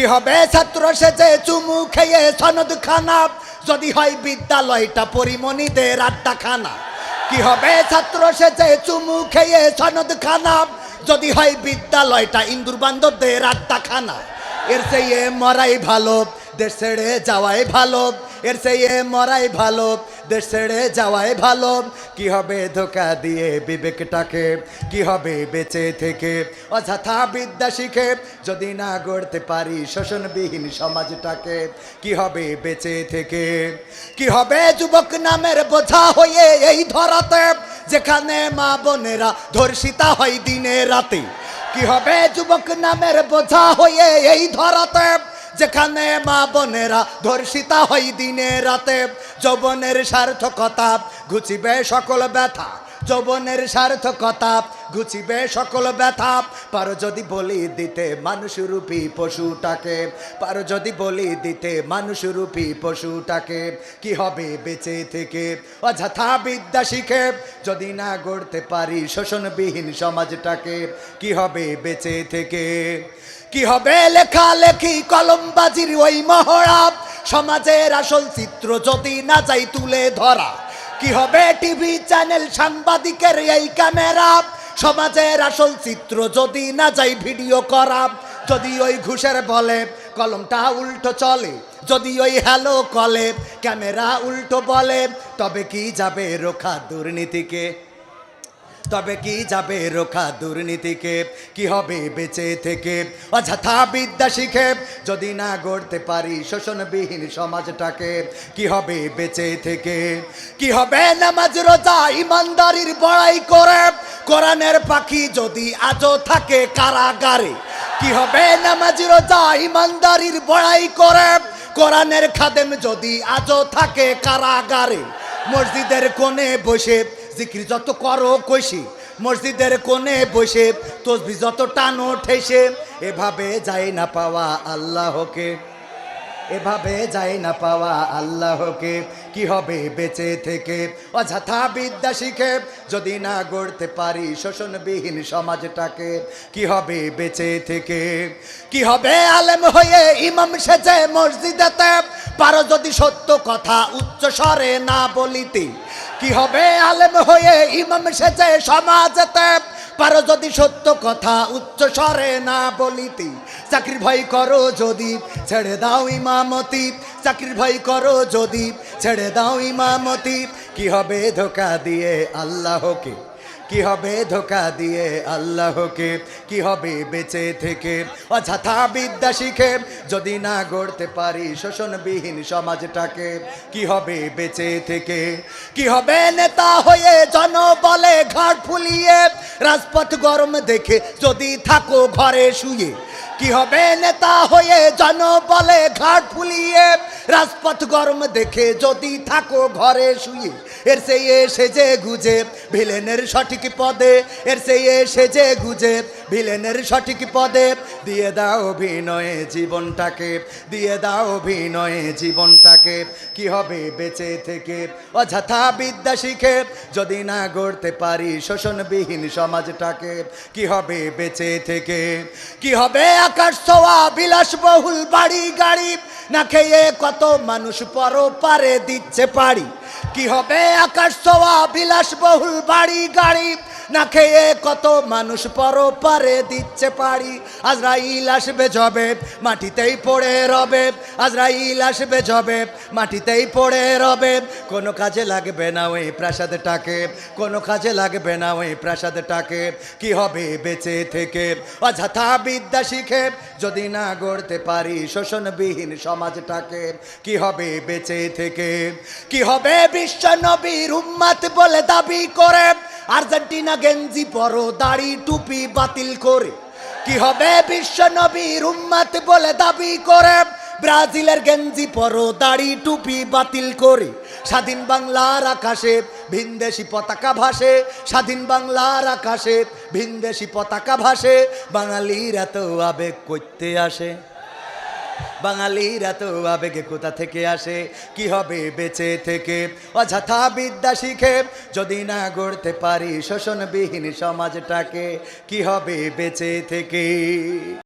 কি হবে ছাত্র সেজে চুমু খেয়ে সনদ খানা যদি হয় বিদ্যালয়টা পরিমণিদের আড্ডাখানা। কি হবে ছাত্র সেজে চুমু খেয়ে সনদ খানা যদি হয় বিদ্যালয়টা ইন্দুর বান্ধবদের আড্ডাখানা। এর চেয়ে মরাই ভালো, দেশ ছেড়ে যাওয়াই ভালো। এর চেয়ে মরাই ভালো, দেশ ছেড়ে যাওয়াই ভালো। কি হবে ধোকা দিয়ে বিবেকটাকে, কি হবে বেঁচে থেকে অযথা বিদ্যা শিখে যদি না গড়তে পারি শোষণবিহীন সমাজটাকে। কি হবে বেঁচে থেকে, কি হবে যুবক নামের বোঝা হয়ে এই ধরাতে যেখানে মা বোনেরা ধর্ষিতা হয় দিনে রাতে। কি হবে যুবক নামের বোঝা হয়ে এই ধরাতে যেখানে মা বোনেরা ধর্ষিতা হয় দিনে রাতে। যৌবনের সার্থকতা ঘুচিবে সকল ব্যথা, যৌবনের সার্থকতা ঘুচিবে সকল ব্যথা। পারো যদি বলি দিতে মানুষরূপী পশুটাকে, পারো যদি বলি দিতে মানুষরূপী পশুটাকে। কি হবে বেঁচে থেকে অযথা বিদ্যা শিখে যদি না গড়তে পারি শোষণবিহীন সমাজটাকে। কি হবে বেঁচে থেকে, কি হবে লেখালেখি কলমবাজির ওই মহড়া সমাজের আসল চিত্র যদি না যাই তুলে ধরা। কি হবে টিভি চ্যানেল সাংবাদিকের এই ক্যামেরা সমাজের আসল চিত্র যদি না যাই ভিডিও করা। যদি ওই ঘুষের বলে কলমটা উল্টো চলে, যদি ওই হ্যালো কলে ক্যামেরা উল্টো বলে, তবে কি যাবে রোখা দুর্নীতিকে, তবে কি যাবে রোখা দুর্নীতিকে। কি হবে বেঁচে থেকে অযথা বিদ্যা শিখে যদি না গড়তে পারি শোষণবিহীন সমাজটাকে। কি হবে বেঁচে থেকে, কি হবে নামাজ রোজা ইমানদারির বড়াই করে কোরআনের পাখি যদি আজও থাকে কারাগারে। কি হবে নামাজ রোজা ইমানদারির বড়াই করে কোরআনের খাদেম যদি আজও থাকে কারাগারে। মসজিদের কোণে বসে জিকির যত করো কইসি, মসজিদের কোণে বসে তসবিহ যত টানো ঠেসে, এভাবে যায় না পাওয়া আল্লাহকে, এভাবে যায় না পাওয়া আল্লাহকে। কি হবে বেঁচে থেকে অযথা বিদ্যা শিখে যদি না গড়তে পারি শোষণবিহীন সমাজটাকে। কি হবে বেঁচে থেকে, কি হবে আলেম হয়ে ইমাম সেজে মসজিদেতে পারো যদি সত্য কথা উচ্চ স্বরে না বলিতে। কি হবে আলেম হয়ে ইমাম সেজে সমাজেতে পারো যদি সত্য কথা উচ্চ স্বরে না বলিতে। চাকরির ভয় করো যদি ছেড়ে দাও ইমামতি, চাকরির ভয় করো যদি ছেড়ে দাও ইমামতি। কি হবে ধোকা দিয়ে আল্লাহকে, কি হবে ধোকা দিয়ে আল্লাহকে। কি হবে বেঁচে থেকে অযথা বিদ্যা শিখে যদি না গড়তে পারি শোষণবিহীন সমাজটাকে। কি হবে বেঁচে থেকে, কি হবে নেতা হয়ে জনবলে ঘাট ফুলিয়ে রাজপথ গরম দেখে যদি থাকো ঘরে শুয়ে। কি হবে নেতা হয়ে জনবলে ঘাট ফুলিয়ে রাজপথ গরম দেখে যদি থাকো ঘরে শুয়ে। এর চেয়ে সেজে গুজে ভিলেনের সঠিক পদে, এর চেয়ে সেজে গুজে ভিলেনের সঠিক পদে দিয়ে দাও অভিনয়ে জীবনটাকে, দিয়ে দাও অভিনয়ে জীবনটাকে। কি হবে বেঁচে থেকে অযথা বিদ্যা শিখে যদি না গড়তে পারি শোষণবিহীন সমাজটাকে। কি হবে বেঁচে থেকে, কি হবে আকাশ ছোঁয়া বিলাসবহুল বাড়ি গাড়ি না খেয়ে কত মানুষ পরপারে দিচ্ছে পাড়ি। কি হবে আকাশ ছোঁয়া বিলাসবহুল বাড়ি গাড়ি না খেয়ে কত মানুষ পরপারে দিচ্ছে পাড়ি। আজরাইল আসবে যবে মাটিতেই পড়ে রবে, আজরাইল আসবে যবে মাটিতেই পড়ে রবে। কোনো কাজে লাগবে না ওই প্রাসাদটাকে, কোনো কাজে লাগবে না ওই প্রাসাদটাকে। কি হবে বেঁচে থেকে অযথা বিদ্যা শিখে যদি না গড়তে পারি শোষণবিহীন সমাজটাকে। কি হবে বেঁচে থেকে, কি হবে বিশ্ব নবীর উম্মত বলে দাবি করে আর্জেন্টিনা গেঞ্জি পরো দাড়ি টুপি বাতিল করে। কি হবে বিশ্ব নবীর উম্মত বলে দাবি করে ব্রাজিলের গেঞ্জি পরো দাড়ি টুপি বাতিল করে। স্বাধীন বাংলার আকাশে ভিনদেশি পতাকা ভাসে, স্বাধীন বাংলার আকাশে ভিনদেশি পতাকা ভাসে। বাঙালির এত আবেগ করতে আসে, বাঙালির এত আবেগে কোথা থেকে আসে। কি হবে বেঁচে থেকে অযথা বিদ্যা শিখে যদি না গড়তে পারি শোষণবিহীন সমাজটাকে। কি হবে বেঁচে থেকে।